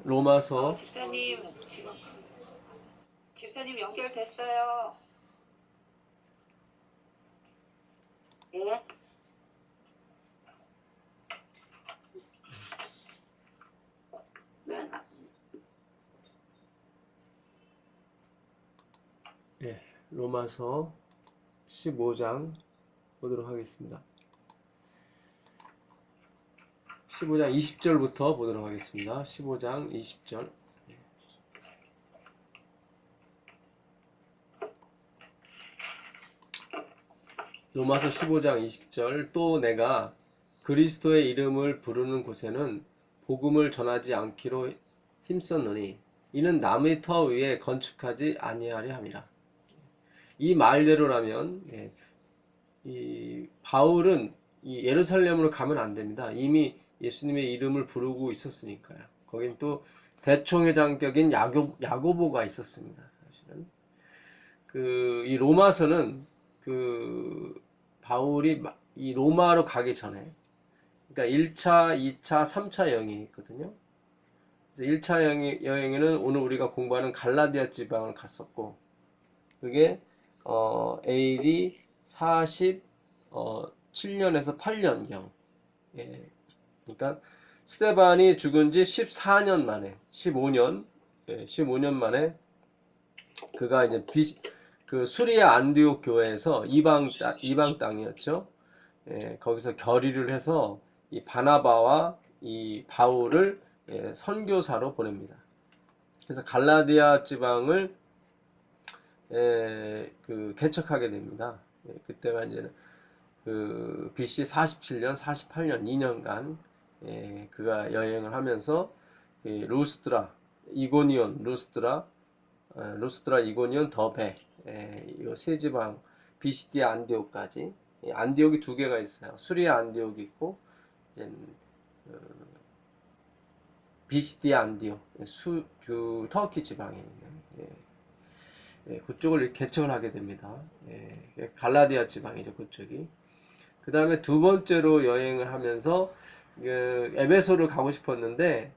로마서. 집사님 연결됐어요. 네. 예, 로마서 15장 보도록 하겠습니다. 15장 20절부터 보도록 하겠습니다. 15장 20절. 로마서 15장 20절. 또 내가 그리스도의 이름을 부르는 곳에는 복음을 전하지 않기로 힘썼노니 이는 남의 터 위에 건축하지 아니하려 함이라. 이 말대로라면 이 바울은 이 예루살렘으로 가면 안 됩니다. 이미 예수님의 이름을 부르고 있었으니까요. 거긴 또 대총회장격인 야고보가 있었습니다. 사실은 이 로마서는 바울이 이 로마로 가기 전에, 그러니까 1차, 2차, 3차 여행이 있거든요. 그래서 1차 여행에는 오늘 우리가 공부하는 갈라디아 지방을 갔었고, 그게 AD 47년에서 8년경. 예. 그러니까 스데반이 죽은 지 14년 만에, 15년 만에 그가 이제 수리아 안디옥 교회에서 이방 땅이었죠. 예, 거기서 결의를 해서 이 바나바와 이 바울을 선교사로 보냅니다. 그래서 갈라디아 지방을 개척하게 됩니다. 그때가 이제 BC 47년, 48년 2년간 그가 여행을 하면서 루스드라, 이고니온, 루스드라, 이고니온, 더베, 이 세 지방, 비시디아 안디옥까지. 안디옥이 두 개가 있어요. 수리아 안디옥이 있고, 이제 비시디아 안디옥, 터키 지방에 있는, 그쪽을 개척을 하게 됩니다. 갈라디아 지방이죠, 그쪽이. 그 다음에 두 번째로 여행을 하면서 에베소를 가고 싶었는데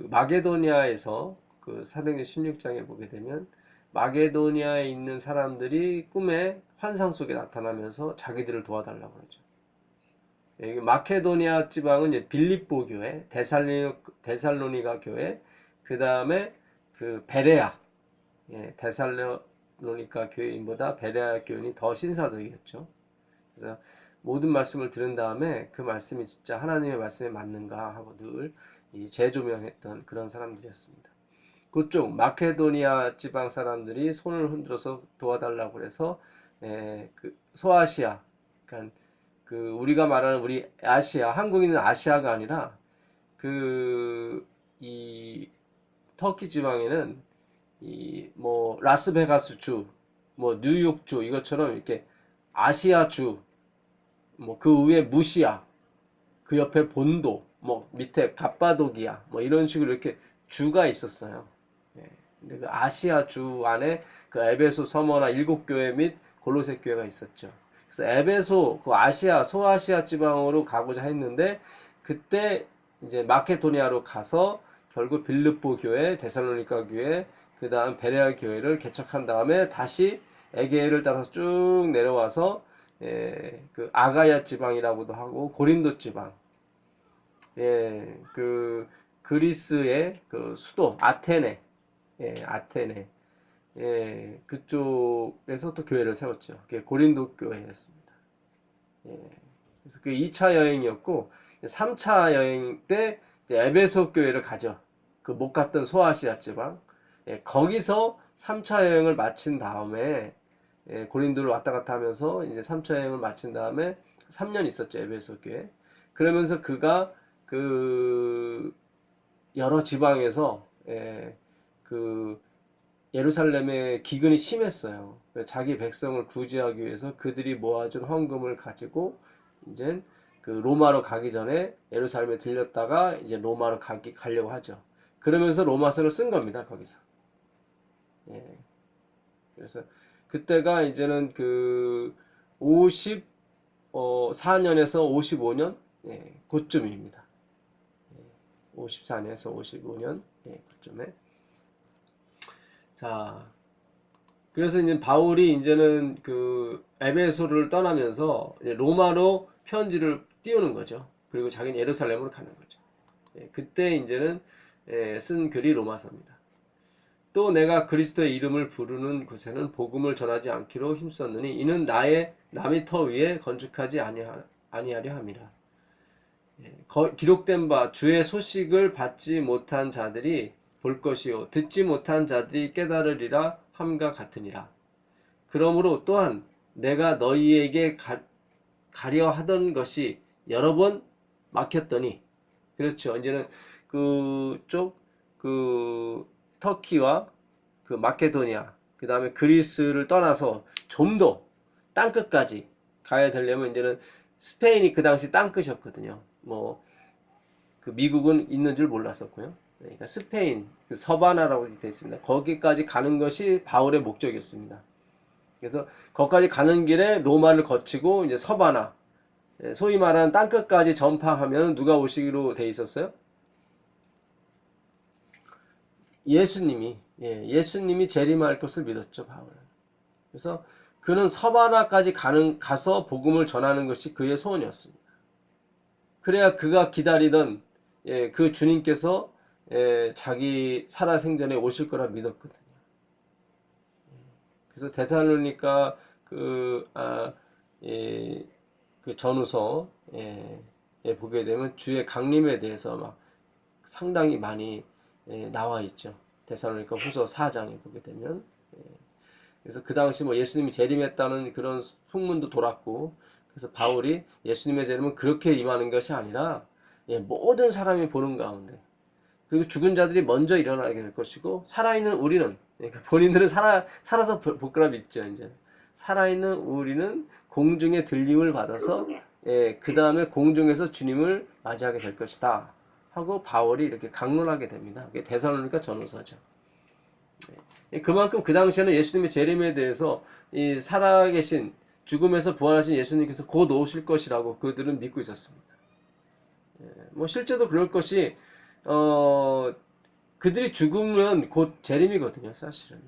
마게도니아에서 사도행전 16장에 보게 되면 마게도니아에 있는 사람들이 꿈에 환상 속에 나타나면서 자기들을 도와달라고 그러죠. 마케도니아 지방은 이제 빌립보 교회, 데살로니가 교회, 그 다음에 베레아, 데살로니가 교회인보다 베레아 교인이 더 신사적이었죠. 그래서 모든 말씀을 들은 다음에 그 말씀이 진짜 하나님의 말씀에 맞는가 하고 늘 재조명했던 그런 사람들이었습니다. 그쪽 마케도니아 지방 사람들이 손을 흔들어서 도와달라고 해서 소아시아, 그러니까 우리가 말하는 우리 아시아, 한국인은 아시아가 아니라 이 터키 지방에는 뭐 라스베가스 주, 뭐 뉴욕 주 이것처럼 이렇게 아시아 주, 뭐 그 위에 무시아, 그 옆에 본도, 뭐 밑에 갑바도기아, 뭐 이런 식으로 이렇게 주가 있었어요. 근데 그 아시아 주 안에 에베소 서머나 일곱 교회 및 골로새 교회가 있었죠. 그래서 에베소, 소아시아 지방으로 가고자 했는데 그때 이제 마케도니아로 가서 결국 빌립보 교회, 데살로니가 교회, 그 다음 베레아 교회를 개척한 다음에 다시 에게를 따라서 쭉 내려와서 아가야 지방이라고도 하고 고린도 지방, 그리스의 수도 아테네, 아테네, 그쪽에서 또 교회를 세웠죠. 그게 고린도 교회였습니다. 그래서 그 2차 여행이었고 3차 여행 때 에베소 교회를 가죠. 못 갔던 소아시아 지방. 거기서 3차 여행을 마친 다음에 고린도를 왔다 갔다 하면서 이제 3차 여행을 마친 다음에 3년 있었죠. 에베소 교회. 그러면서 그가 여러 지방에서 예루살렘의 기근이 심했어요. 자기 백성을 구제하기 위해서 그들이 모아준 헌금을 가지고 이제 로마로 가기 전에 예루살렘에 들렸다가 이제 로마로 가려고 하죠. 그러면서 로마서를 쓴 겁니다. 거기서. 그래서 그때가 이제는 54년에서 55년 그쯤입니다. 54년에서 55년 그쯤에. 자, 그래서 이제 바울이 이제는 그 에베소를 떠나면서 이제 로마로 편지를 띄우는 거죠. 그리고 자기는 예루살렘으로 가는 거죠. 그때 이제는 쓴 글이 로마서입니다. 또 내가 그리스도의 이름을 부르는 곳에는 복음을 전하지 않기로 힘썼느니 이는 나의 남의 터 위에 건축하지 아니하려 함이라. 기록된 바 주의 소식을 받지 못한 자들이 볼 것이요 듣지 못한 자들이 깨달으리라 함과 같으니라. 그러므로 또한 내가 너희에게 가려 하던 것이 여러 번 막혔더니, 그렇죠. 이제는 그쪽 터키와 그 마케도니아, 그 다음에 그리스를 떠나서 좀 더 땅끝까지 가야 되려면 이제는 스페인이 그 당시 땅끝이었거든요. 뭐 그 미국은 있는 줄 몰랐었고요. 그러니까 스페인 그 서바나라고 되어 있습니다. 거기까지 가는 것이 바울의 목적이었습니다. 그래서 거기까지 가는 길에 로마를 거치고 이제 서바나, 소위 말하는 땅끝까지 전파하면 누가 오시기로 돼 있었어요? 예수님이 재림할 것을 믿었죠, 바울은. 그래서 그는 서바나까지 가서 복음을 전하는 것이 그의 소원이었습니다. 그래야 그가 기다리던 그 주님께서 자기 살아생전에 오실 거라 믿었거든요. 그래서 데살로니가 그 전후서 보게 되면 주의 강림에 대해서 막 상당히 많이 나와 있죠. 데살로니가 후서 4장에 보게 되면. 그래서 그 당시 뭐 예수님이 재림했다는 그런 풍문도 돌았고, 그래서 바울이 예수님의 재림은 그렇게 임하는 것이 아니라 모든 사람이 보는 가운데, 그리고 죽은 자들이 먼저 일어나게 될 것이고 살아있는 우리는, 그러니까 본인들은 살아서 볼 거라 믿죠. 이제 살아있는 우리는 공중의 들림을 받아서 그 다음에 공중에서 주님을 맞이하게 될 것이다 하고 바울이 이렇게 강론하게 됩니다. 그게 데살로니가 전후서죠. 그만큼 그 당시에는 예수님의 재림에 대해서 이 살아계신 죽음에서 부활하신 예수님께서 곧 오실 것이라고 그들은 믿고 있었습니다. 뭐 실제도 그럴 것이 그들이 죽으면 곧 재림이거든요, 사실은.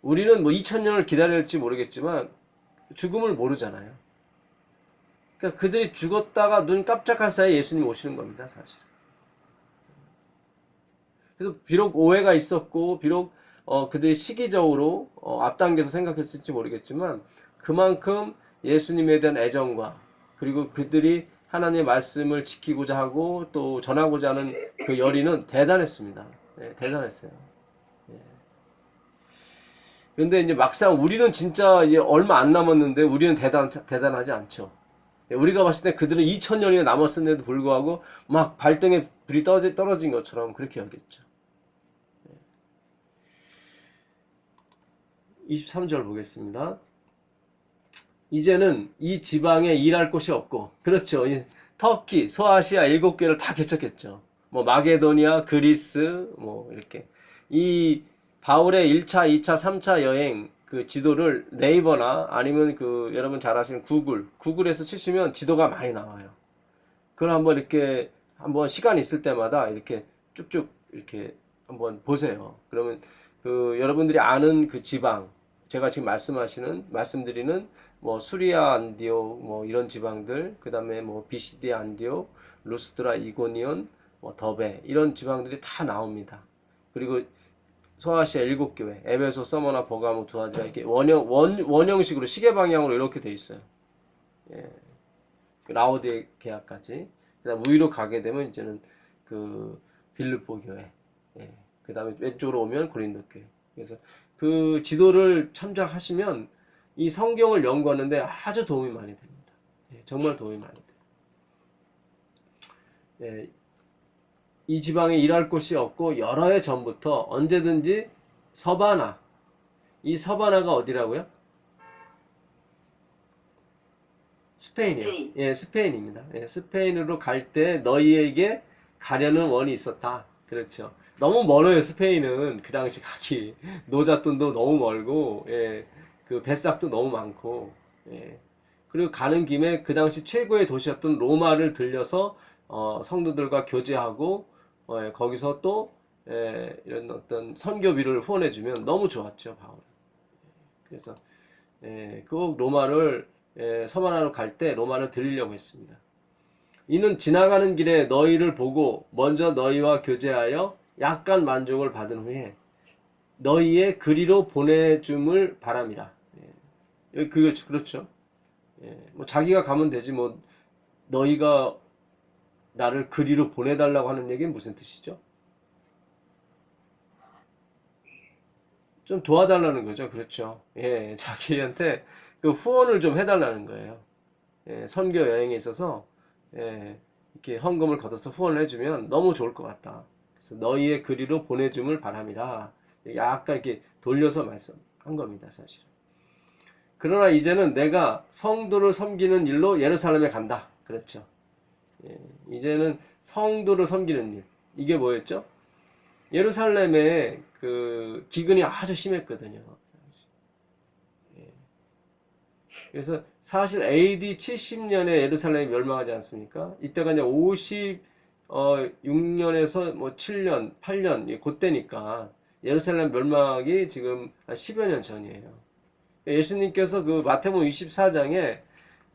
우리는 뭐 2000년을 기다려야 할지 모르겠지만 죽음을 모르잖아요. 그러니까 그들이 죽었다가 눈 깜짝할 사이에 예수님이 오시는 겁니다, 사실. 그래서 비록 오해가 있었고 비록 그들이 시기적으로 앞당겨서 생각했을지 모르겠지만 그만큼 예수님에 대한 애정과 그리고 그들이 하나님의 말씀을 지키고자 하고 또 전하고자 하는 그 열의는 대단했습니다. 대단했어요. 그런데 이제 막상 우리는 진짜 이제 얼마 안 남았는데 우리는 대단하지 않죠. 우리가 봤을 때 그들은 2000년이 남았음에도 불구하고 막 발등에 불이 떨어진 것처럼 그렇게 여겼죠. 23절 보겠습니다. 이제는 이 지방에 일할 곳이 없고, 그렇죠. 터키, 소아시아 7개를 다 개척했죠. 뭐 마게도니아, 그리스, 뭐 이렇게. 이 바울의 1차, 2차, 3차 여행 그 지도를 네이버나 아니면 그 여러분 잘 아시는 구글에서 치시면 지도가 많이 나와요. 그걸 한번 시간 있을 때마다 이렇게 쭉쭉 이렇게 한번 보세요. 그러면 그 여러분들이 아는 그 지방, 제가 지금 말씀드리는 뭐 수리아 안디옥 뭐 이런 지방들, 그 다음에 뭐 비시디 안디옥, 루스드라 이고니온, 뭐 더베 이런 지방들이 다 나옵니다. 그리고 소아시아 7교회, 에베소, 서머나, 버가모, 두아디라 이렇게 원형식으로 시계 방향으로 이렇게 돼 있어요. 라오디게아까지. 그다음 위로 가게 되면 이제는 그 빌립보 교회. 그 다음에 왼쪽으로 오면 고린도 교회. 그래서 그 지도를 참작하시면 이 성경을 연구하는데 아주 도움이 많이 됩니다. 정말 도움이 많이 돼요. 이 지방에 일할 곳이 없고 여러 해 전부터 언제든지 서바나, 이 서바나가 어디라고요? 스페인이요. 스페인입니다. 스페인으로 갈 때 너희에게 가려는 원이 있었다. 그렇죠. 너무 멀어요, 스페인은. 그 당시 가기. 노잣돈도 너무 멀고, 그 뱃삭도 너무 많고, 그리고 가는 김에 그 당시 최고의 도시였던 로마를 들려서 성도들과 교제하고 거기서 또 이런 어떤 선교비를 후원해주면 너무 좋았죠, 바울. 그래서 꼭 로마를 서만하러 갈 때 로마를 들리려고 했습니다. 이는 지나가는 길에 너희를 보고 먼저 너희와 교제하여 약간 만족을 받은 후에 너희의 그리로 보내줌을 바랍니다. 여기 그렇죠. 뭐 자기가 가면 되지 뭐 너희가 나를 그리로 보내달라고 하는 얘기는 무슨 뜻이죠? 좀 도와달라는 거죠. 그렇죠. 자기한테 그 후원을 좀 해달라는 거예요. 선교 여행에 있어서 이렇게 헌금을 걷어서 후원을 해주면 너무 좋을 것 같다. 그래서 너희의 그리로 보내줌을 바랍니다. 약간 이렇게 돌려서 말씀한 겁니다, 사실은. 그러나 이제는 내가 성도를 섬기는 일로 예루살렘에 간다. 그렇죠. 이제는 성도를 섬기는 일. 이게 뭐였죠? 예루살렘에 그 기근이 아주 심했거든요. 그래서 사실 AD 70년에 예루살렘이 멸망하지 않습니까? 이때가 이제 56년에서 뭐 7년, 8년, 그때니까 예루살렘 멸망이 지금 한 10여 년 전이에요. 예수님께서 그 마태복음 24장에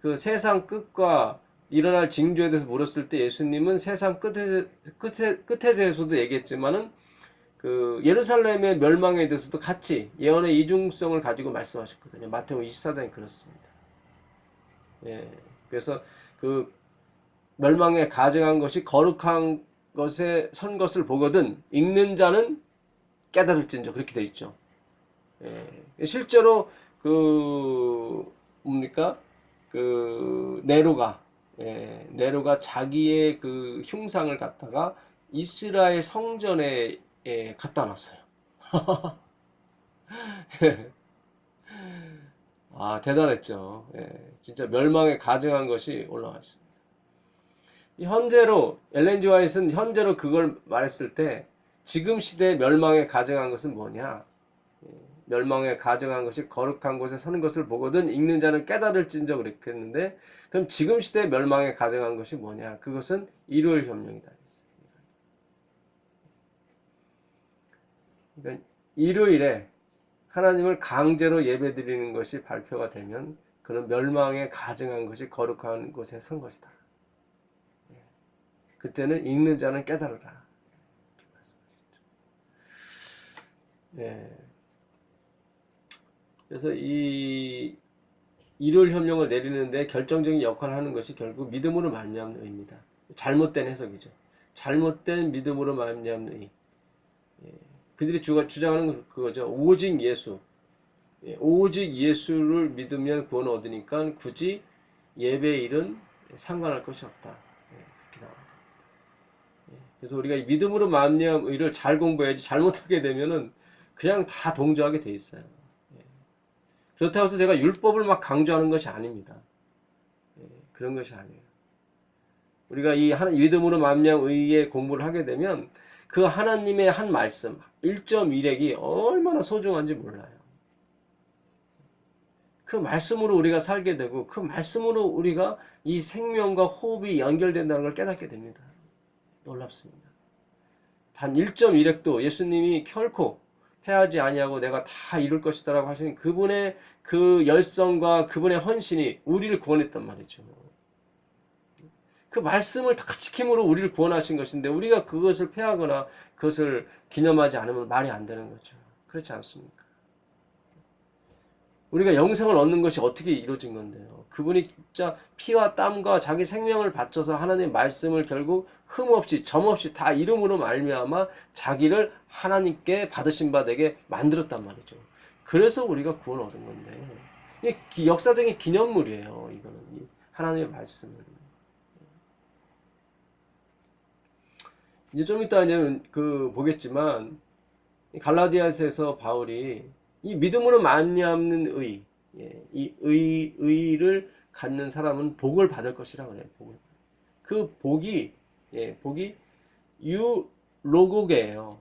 그 세상 끝과 일어날 징조에 대해서 물었을 때 예수님은 세상 끝에 대해서도 얘기했지만은 그 예루살렘의 멸망에 대해서도 같이 예언의 이중성을 가지고 말씀하셨거든요. 마태복음 24장이 그렇습니다. 그래서 그 멸망에 가증한 것이 거룩한 것에 선 것을 보거든 읽는 자는 깨달을진저 그렇게 돼 있죠. 실제로 그 뭡니까 그 네로가 자기의 그 흉상을 갖다가 이스라엘 성전에 갖다 놨어요. 아, 대단했죠. 진짜 멸망에 가증한 것이 올라왔습니다. 현재로, 엘렌 지 화이트는 현재로 그걸 말했을 때, 지금 시대의 멸망에 가증한 것은 뭐냐? 멸망에 가증한 것이 거룩한 곳에 서는 것을 보거든 읽는 자는 깨달을진저 그렇게 했는데, 그럼 지금 시대의 멸망에 가증한 것이 뭐냐? 그것은 일요일 협령이다. 그러니까 일요일에 하나님을 강제로 예배드리는 것이 발표가 되면 그런 멸망에 가증한 것이 거룩한 곳에 선 것이다. 그때는 읽는 자는 깨달으라. 그래서 이 일요일 협령을 내리는데 결정적인 역할을 하는 것이 결국 믿음으로 말미암는 의입니다. 잘못된 해석이죠. 잘못된 믿음으로 말미암는 의. 그들이 주장하는 건 그거죠. 오직 예수. 오직 예수를 믿으면 구원을 얻으니까 굳이 예배일은 상관할 것이 없다. 그렇게 나옵니다. 그래서 우리가 이 믿음으로 말미암은 의를 잘 공부해야지 잘못하게 되면은 그냥 다 동조하게 돼 있어요. 그렇다고 해서 제가 율법을 막 강조하는 것이 아닙니다. 그런 것이 아니에요. 우리가 이 믿음으로 말미암은 의의 공부를 하게 되면 그 하나님의 한 말씀 1.1핵이 얼마나 소중한지 몰라요. 그 말씀으로 우리가 살게 되고 그 말씀으로 우리가 이 생명과 호흡이 연결된다는 걸 깨닫게 됩니다. 놀랍습니다. 단 1.1핵도 예수님이 결코 패하지 아니하고 내가 다 이룰 것이다 라고 하시는 그분의 그 열성과 그분의 헌신이 우리를 구원했단 말이죠. 그 말씀을 다 지킴으로 우리를 구원하신 것인데 우리가 그것을 폐하거나 그것을 기념하지 않으면 말이 안 되는 거죠. 그렇지 않습니까? 우리가 영생을 얻는 것이 어떻게 이루어진 건데요. 그분이 진짜 피와 땀과 자기 생명을 바쳐서 하나님의 말씀을 결국 흠없이 점없이 다 이름으로 말미암아 자기를 하나님께 받으신 바 되게 만들었단 말이죠. 그래서 우리가 구원을 얻은 건데 이게 역사적인 기념물이에요. 이거는 하나님의 말씀을. 이제 좀 이따 이제 보겠지만 갈라디아서에서 바울이 이 믿음으로 말미암는 의, 이 의를 갖는 사람은 복을 받을 것이라고 그래요. 그 복이 유로고게예요.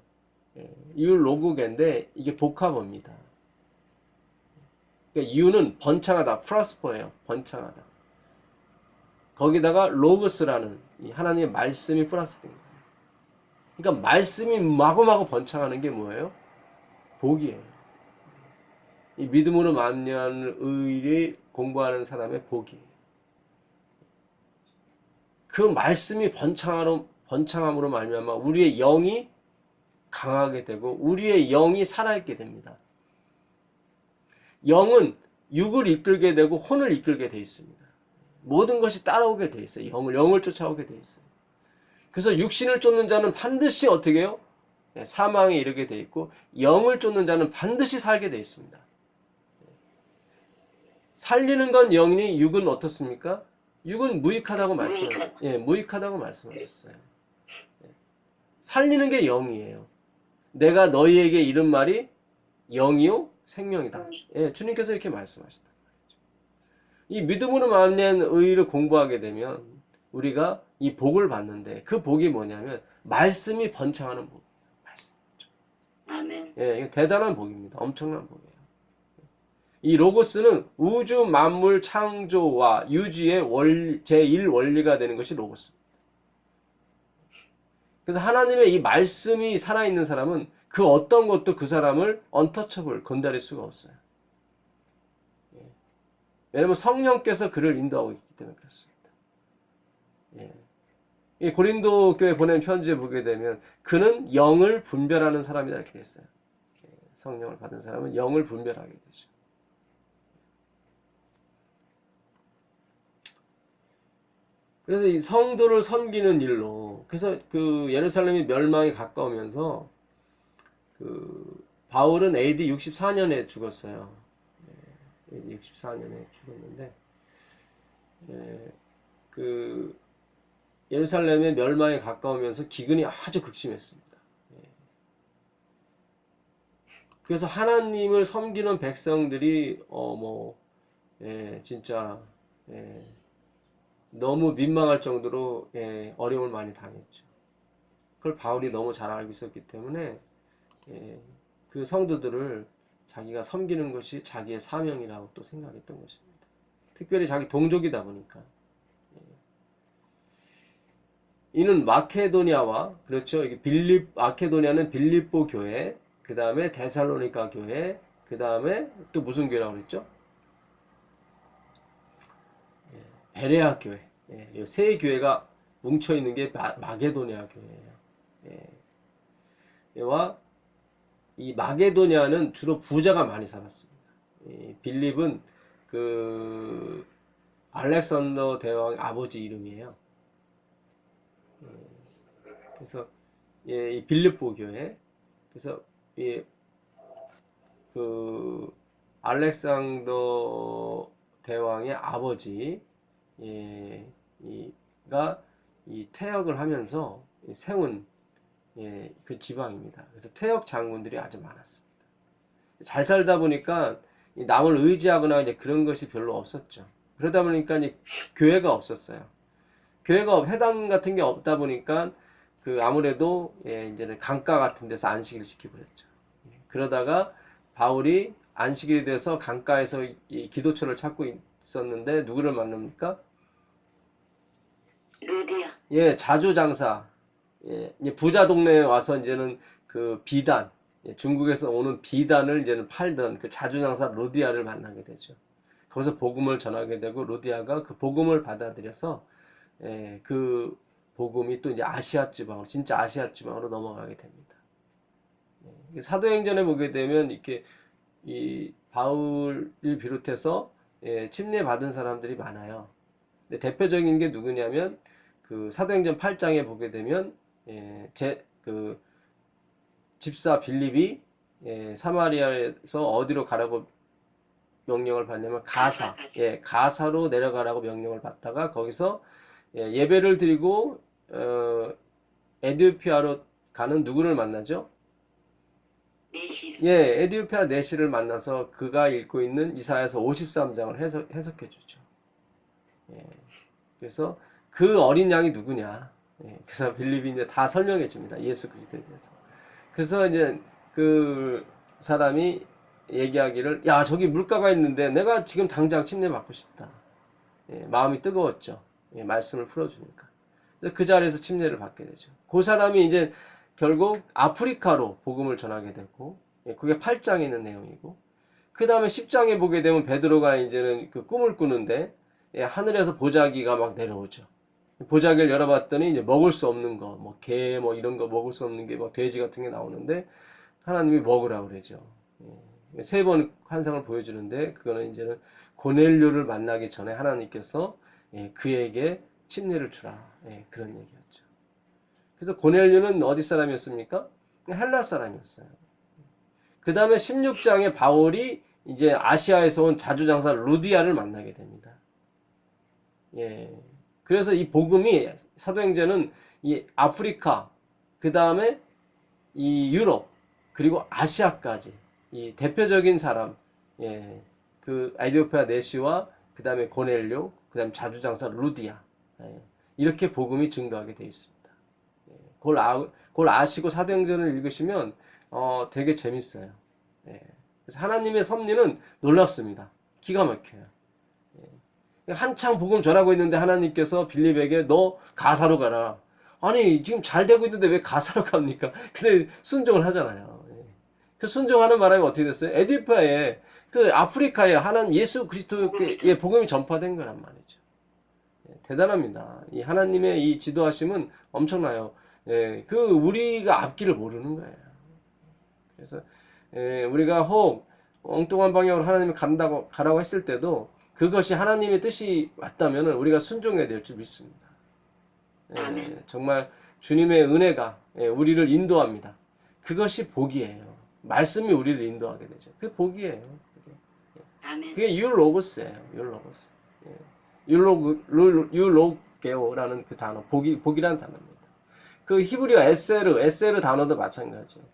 유로고게인데 이게 복합어입니다. 그러니까 유는 번창하다, 프로스퍼예요. 번창하다. 거기다가 로고스라는 이 하나님의 말씀이 플러스 된 거예요. 그러니까 말씀이 마구마구 번창하는 게 뭐예요? 복이에요. 이 믿음으로 만나는 의를 공부하는 사람의 복이에요. 그 말씀이 번창함으로 말미암아 우리의 영이 강하게 되고 우리의 영이 살아있게 됩니다. 영은 육을 이끌게 되고 혼을 이끌게 되어 있습니다. 모든 것이 따라오게 되어 있어요. 영을 쫓아오게 되어 있어요. 그래서 육신을 쫓는 자는 반드시 어떻게 해요? 사망에 이르게 되어 있고 영을 쫓는 자는 반드시 살게 되어 있습니다. 살리는 건 영이니 육은 어떻습니까? 육은 무익하다고 말씀하셨어요. 예, 무익하다고 말씀하셨어요. 살리는 게 영이에요. 내가 너희에게 이른 말이 영이요 생명이다. 예, 주님께서 이렇게 말씀하셨다. 이 믿음으로 만난 의를 공부하게 되면 우리가 이 복을 받는데 그 복이 뭐냐면 말씀이 번창하는 복이에요. 말씀. 아멘. 예, 이거 대단한 복입니다. 엄청난 복이에요. 이 로고스는 우주 만물 창조와 유지의 제1 원리가 되는 것이 로고스입니다. 그래서 하나님의 이 말씀이 살아있는 사람은 그 어떤 것도 그 사람을 언터처블, 건드릴 수가 없어요. 왜냐하면 성령께서 그를 인도하고 있기 때문에 그렇습니다. 이 고린도 교회 보낸 편지에 보게 되면 그는 영을 분별하는 사람이다 이렇게 돼 있어요. 성령을 받은 사람은 영을 분별하게 되죠. 그래서 이 성도를 섬기는 일로 그래서 그 예루살렘이 멸망이 가까우면서 그 바울은 AD 64년에 죽었어요. AD 64년에 죽었는데 그 예루살렘의 멸망에 가까우면서 기근이 아주 극심했습니다. 그래서 하나님을 섬기는 백성들이 진짜 너무 민망할 정도로 어려움을 많이 당했죠. 그걸 바울이 너무 잘 알고 있었기 때문에 그 성도들을 자기가 섬기는 것이 자기의 사명이라고 또 생각했던 것입니다. 특별히 자기 동족이다 보니까. 이는 마케도니아와 그렇죠. 마케도니아는 빌립보 교회, 그 다음에 데살로니가 교회, 그 다음에 또 무슨 교회라고 그랬죠? 베레아 교회. 이 세 교회가 뭉쳐 있는 게 마게도니아 교회예요. 와 이 마게도니아는 주로 부자가 많이 살았습니다. 빌립은 그 알렉산더 대왕 아버지 이름이에요. 그래서 이 빌립보 교회. 그래서 그 알렉산더 대왕의 아버지 가 이 퇴역을 하면서 세운 그 지방입니다. 그래서 퇴역 장군들이 아주 많았습니다. 잘 살다 보니까 남을 의지하거나 이제 그런 것이 별로 없었죠. 그러다 보니까 이제 교회가 없었어요. 회당 같은 게 없다 보니까 그 아무래도 이제는 강가 같은 데서 안식일 시키고 그랬죠. 그러다가 바울이 안식일이 돼서 강가에서 이 기도처를 찾고 있었는데 누구를 만납니까? 루디아. 자주장사. 이제 부자 동네에 와서 이제는 그 비단, 중국에서 오는 비단을 이제는 팔던 그 자주장사 루디아를 만나게 되죠. 거기서 복음을 전하게 되고 루디아가 그 복음을 받아들여서 그 복음이 또 이제 진짜 아시아 지방으로 넘어가게 됩니다. 사도행전에 보게 되면 이렇게 이 바울을 비롯해서 침례받은 사람들이 많아요. 근데 대표적인 게 누구냐면 그 사도행전 8장에 보게 되면 그 집사 빌립이 사마리아에서 어디로 가라고 명령을 받냐면 가사로 내려가라고 명령을 받다가 거기서 예배를 드리고 에디오피아로 가는 누구를 만나죠? 에디오피아 내시를 만나서 그가 읽고 있는 이사야서 53장을 해석해 주죠. 그래서 그 어린 양이 누구냐? 그래서 빌립이 이제 다 설명해 줍니다. 예수 그리스도에 대해서. 그래서 이제 그 사람이 얘기하기를, 야, 저기 물가가 있는데 내가 지금 당장 침례 받고 싶다. 마음이 뜨거웠죠. 말씀을 풀어주니까. 그래서 그 자리에서 침례를 받게 되죠. 그 사람이 이제 결국 아프리카로 복음을 전하게 되고, 예, 그게 8장에 있는 내용이고, 그 다음에 10장에 보게 되면 베드로가 이제는 그 꿈을 꾸는데, 예, 하늘에서 보자기가 막 내려오죠. 보자기를 열어봤더니 이제 먹을 수 없는 거, 뭐 개, 뭐 이런 거 먹을 수 없는 게 뭐 돼지 같은 게 나오는데 하나님이 먹으라고 그러죠. 예. 세 번 환상을 보여주는데 그거는 이제는 고넬료를 만나기 전에 하나님께서 예, 그에게 침례를 주라. 예, 그런 얘기였죠. 그래서 고넬료는 어디 사람이었습니까? 헬라 사람이었어요. 그 다음에 16장에 바울이 이제 아시아에서 온 자주장사 루디아를 만나게 됩니다. 예. 그래서 이 복음이 사도행전은 이 아프리카, 그 다음에 이 유럽, 그리고 아시아까지 이 대표적인 사람, 예, 그 에디오피아 내시와 그 다음에 고넬료, 그 다음에 자주장사 루디아, 예, 이렇게 복음이 증거하게 되어 있습니다. 예, 그걸 아시고 사도행전을 읽으시면 되게 재밌어요. 예, 그래서 하나님의 섭리는 놀랍습니다. 기가 막혀요. 한창 복음 전하고 있는데 하나님께서 빌립에게 너 가사로 가라. 아니 지금 잘 되고 있는데 왜 가사로 갑니까? 근데 순종을 하잖아요. 그 순종하는 바람에 어떻게 됐어요? 에디오피아에 그 아프리카에 하나님 예수 그리스도의 복음이 전파된 거란 말이죠. 대단합니다. 이 하나님의 이 지도하심은 엄청나요. 그 우리가 앞길을 모르는 거예요. 그래서 우리가 혹 엉뚱한 방향으로 하나님이 가라고 했을 때도 그것이 하나님의 뜻이 맞다면 우리가 순종해야 될 줄 믿습니다. 정말 주님의 은혜가 우리를 인도합니다. 그것이 복이에요. 말씀이 우리를 인도하게 되죠. 그게 복이에요. 그게 율로고스예요. 율로고스. 율로게오라는 그 단어, 복이라는 단어입니다. 그 히브리어 에세르 단어도 마찬가지예요.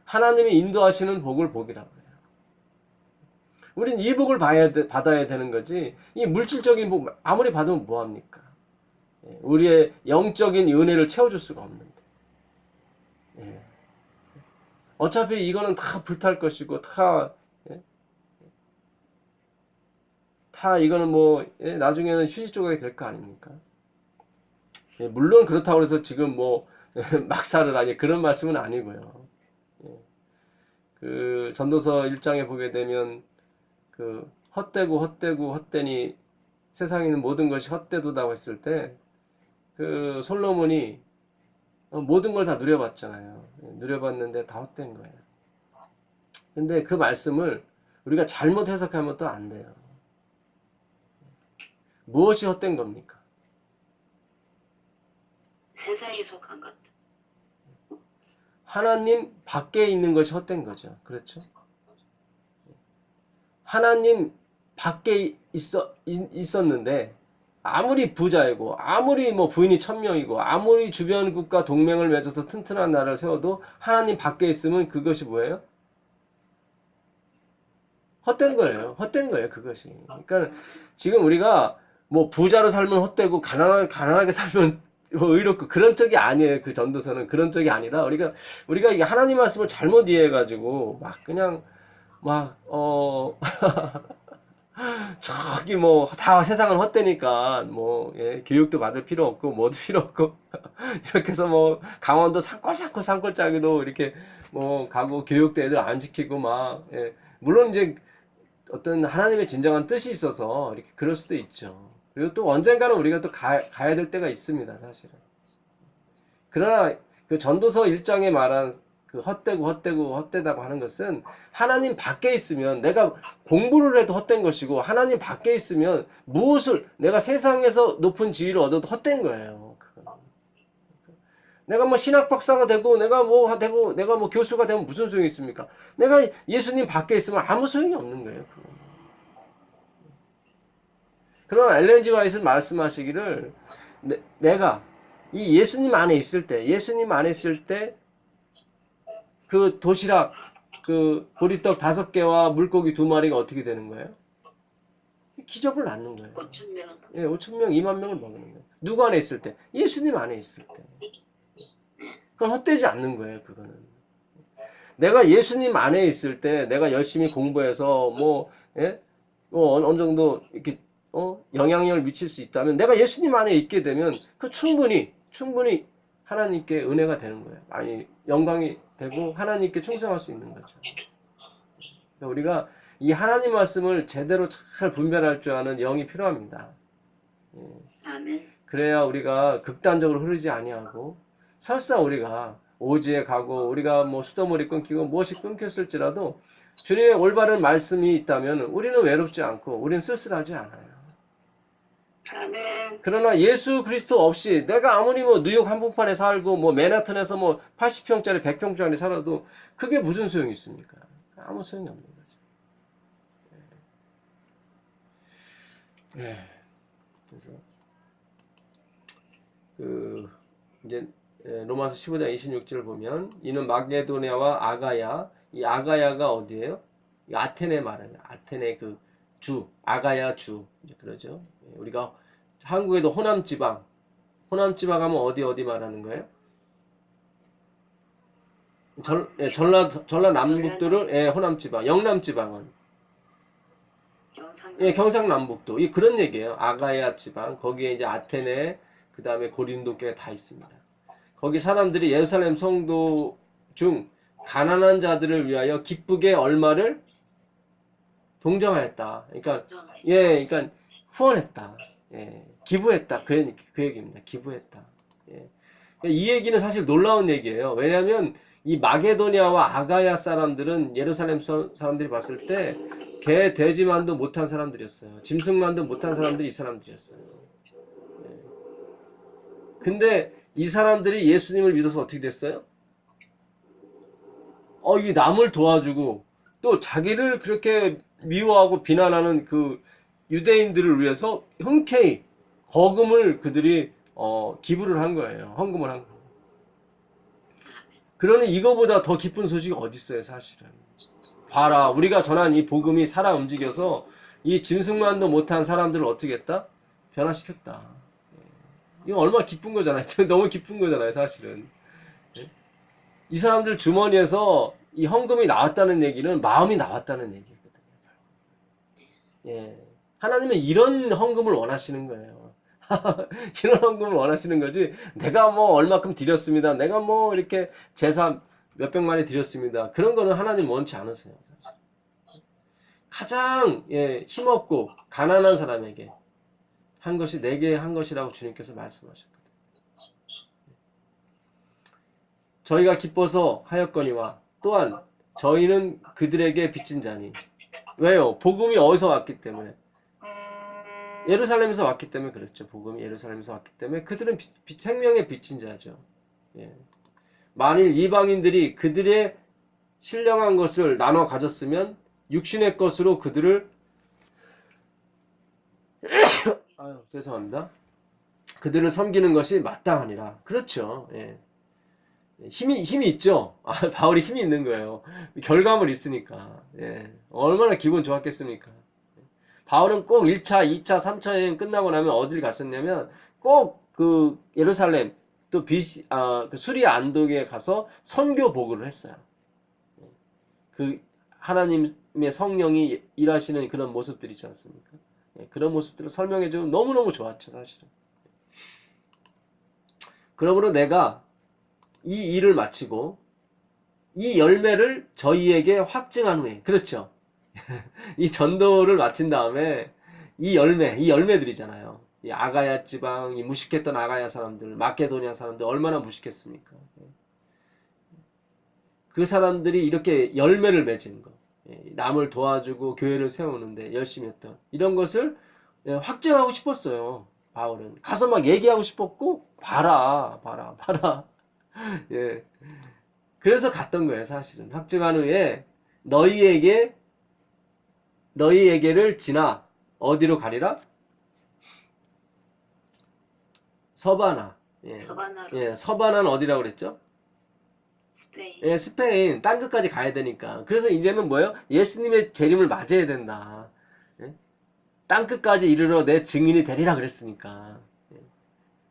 하나님이 인도하시는 복을 복이라고 해요. 우린 이 복을 받아야 되는 거지, 이 물질적인 복 아무리 받으면 뭐합니까? 우리의 영적인 은혜를 채워줄 수가 없는데. 어차피 이거는 다 불탈 것이고, 다 이거는 뭐, 나중에는 휴지 조각이 될 거 아닙니까? 물론 그렇다고 해서 지금 뭐, 막사를 하니 그런 말씀은 아니고요. 그 전도서 1장에 보게 되면 그 헛되니 세상에 있는 모든 것이 헛되도다고 했을 때 그 솔로몬이 모든 걸 다 누려봤잖아요. 누려봤는데 다 헛된 거예요. 근데 그 말씀을 우리가 잘못 해석하면 또 안 돼요. 무엇이 헛된 겁니까? 세상에 속한 것. 하나님 밖에 있는 것이 헛된 거죠. 그렇죠? 하나님 밖에 있었는데 아무리 부자이고 아무리 뭐 부인이 1000명이고 아무리 주변국과 동맹을 맺어서 튼튼한 나라를 세워도 하나님 밖에 있으면 그것이 뭐예요? 헛된 거예요. 헛된 거예요. 그것이. 그러니까 지금 우리가 뭐 부자로 살면 헛되고 가난하게 살면 뭐 의롭고 그런 쪽이 아니에요. 그 전도서는 그런 쪽이 아니라 우리가 이게 하나님 말씀을 잘못 이해해가지고 막 그냥 막 저기 뭐 다 세상은 헛되니까 뭐 교육도 받을 필요 없고 뭐도 필요 없고 이렇게 해서 뭐 강원도 산골짜기도 이렇게 뭐 가고 교육도 애들 안 시키고 막 물론 이제 어떤 하나님의 진정한 뜻이 있어서 이렇게 그럴 수도 있죠. 그리고 또 언젠가는 우리가 또 가야 될 때가 있습니다, 사실은. 그러나 그 전도서 1장에 말한 그 헛되다고 하는 것은 하나님 밖에 있으면 내가 공부를 해도 헛된 것이고 하나님 밖에 있으면 무엇을 내가 세상에서 높은 지위를 얻어도 헛된 거예요. 내가 뭐 신학 박사가 되고 내가 뭐 교수가 되면 무슨 소용이 있습니까? 내가 예수님 밖에 있으면 아무 소용이 없는 거예요. 그러나 엘렌 G 화이트는 말씀하시기를 내가 이 예수님 안에 있을 때 그 도시락, 그 보리떡 5개와 물고기 2마리가 어떻게 되는 거예요? 기적을 낳는 거예요. 5,000명, 2만 명을 먹는 거예요. 누구 안에 있을 때? 예수님 안에 있을 때. 그건 헛되지 않는 거예요, 그거는. 내가 예수님 안에 있을 때, 내가 열심히 공부해서, 어느 정도, 이렇게, 영향력을 미칠 수 있다면, 내가 예수님 안에 있게 되면, 그 충분히 충분히 하나님께 은혜가 되는 거예요. 아니, 영광이 되고 하나님께 충성할 수 있는 거죠. 그러니까 우리가 이 하나님 말씀을 제대로 잘 분별할 줄 아는 영이 필요합니다. 예. 아멘. 그래야 우리가 극단적으로 흐르지 아니하고, 설사 우리가 오지에 가고 우리가 뭐 수도물이 끊기고 무엇이 끊겼을지라도 주님의 올바른 말씀이 있다면 우리는 외롭지 않고 우리는 쓸쓸하지 않아요. 아멘. 그러나 예수 그리스도 없이 내가 아무리 뭐 뉴욕 한복판에 살고 뭐 맨하튼에서 뭐 80평짜리 100평짜리 살아도 그게 무슨 소용이 있습니까? 아무 소용이 없는 거죠. 네. 그래서 이제 로마서 15장 26절을 보면 이는 마게도냐와 아가야, 이 아가야가 어디예요? 이 아테네 말이에요. 아테네 그 주, 아가야 주 이제 그러죠. 우리가 한국에도 호남 지방 하면 어디 말하는 거예요? 전라 남북도를 호남 지방, 영남 지방은 경상남북도. 이 그런 얘기예요. 아가야 지방. 거기에 이제 아테네, 그다음에 고린도교가 다 있습니다. 거기 사람들이 예루살렘 성도 중 가난한 자들을 위하여 기쁘게 얼마를 동정하였다. 그러니까 그러니까 후원했다. 기부했다. 그 얘기입니다. 기부했다. 이 얘기는 사실 놀라운 얘기예요. 왜냐하면 이 마게도냐와 아가야 사람들은 예루살렘 사람들이 봤을 때 개, 돼지만도 못한 사람들이었어요. 짐승만도 못한 사람들이 이 사람들이었어요. 근데 이 사람들이 예수님을 믿어서 어떻게 됐어요? 이 남을 도와주고 또 자기를 그렇게 미워하고 비난하는 그 유대인들을 위해서 흔쾌히 거금을 그들이 기부를 한 거예요. 헌금을 한 거예요. 그러니 이거보다 더 기쁜 소식이 어디 있어요, 사실은. 봐라, 우리가 전한 이 복음이 살아 움직여서 이 짐승만도 못한 사람들을 어떻게 했다? 변화시켰다. 이거 얼마나 기쁜 거잖아요. 너무 기쁜 거잖아요, 사실은. 이 사람들 주머니에서 이 헌금이 나왔다는 얘기는 마음이 나왔다는 얘기거든요. 하나님은 이런 헌금을 원하시는 거예요. 이런 헌금을 원하시는 거지. 내가 뭐 얼마큼 드렸습니다. 내가 뭐 이렇게 제사 몇백만이 드렸습니다. 그런 거는 하나님 원치 않으세요. 가장 힘없고 가난한 사람에게 한 것이 내게 한 것이라고 주님께서 말씀하셨거든요. 저희가 기뻐서 하였거니와 또한 저희는 그들에게 빚진 자니. 왜요? 복음이 어디서 왔기 때문에. 예루살렘에서 왔기 때문에 그랬죠. 복음이 예루살렘에서 왔기 때문에 그들은 생명의 빚진 자죠. 만일 이방인들이 그들의 신령한 것을 나눠 가졌으면 육신의 것으로 그들을 죄송합니다. 그들을 섬기는 것이 마땅하니라. 그렇죠. 힘이 있죠. 바울이 힘이 있는 거예요. 결과물이 있으니까. 얼마나 기분 좋았겠습니까? 바울은 꼭 1차, 2차, 3차 여행 끝나고 나면 어딜 갔었냐면 꼭 그 예루살렘 또 그 수리아 안독에 가서 선교 보고를 했어요. 그 하나님의 성령이 일하시는 그런 모습들 있지 않습니까? 그런 모습들을 설명해주면 너무너무 좋았죠, 사실은. 그러므로 내가 이 일을 마치고 이 열매를 저희에게 확증한 후에, 그렇죠. 이 전도를 마친 다음에 이 열매들이잖아요. 이 아가야 지방, 이 무식했던 아가야 사람들, 마케도니아 사람들 얼마나 무식했습니까? 그 사람들이 이렇게 열매를 맺은 거, 남을 도와주고 교회를 세우는데 열심히 했던 이런 것을 확증하고 싶었어요. 바울은 가서 막 얘기하고 싶었고, 봐라. 그래서 갔던 거예요, 사실은. 확증한 후에 너희에게를 지나 어디로 가리라? 서바나. 서바나는 어디라고 그랬죠? 스페인. 스페인. 땅 끝까지 가야 되니까. 그래서 이제는 뭐예요? 예수님의 재림을 맞이해야 된다. 땅 끝까지 이르러 내 증인이 되리라 그랬으니까.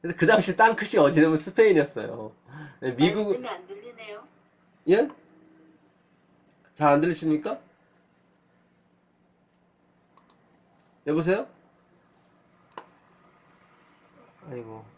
그래서 그 당시 땅 끝이 어디냐면 스페인이었어요. 미국. 말씀이 안 들리네요. 예? 잘 안 들리십니까? 여보세요? 아이고.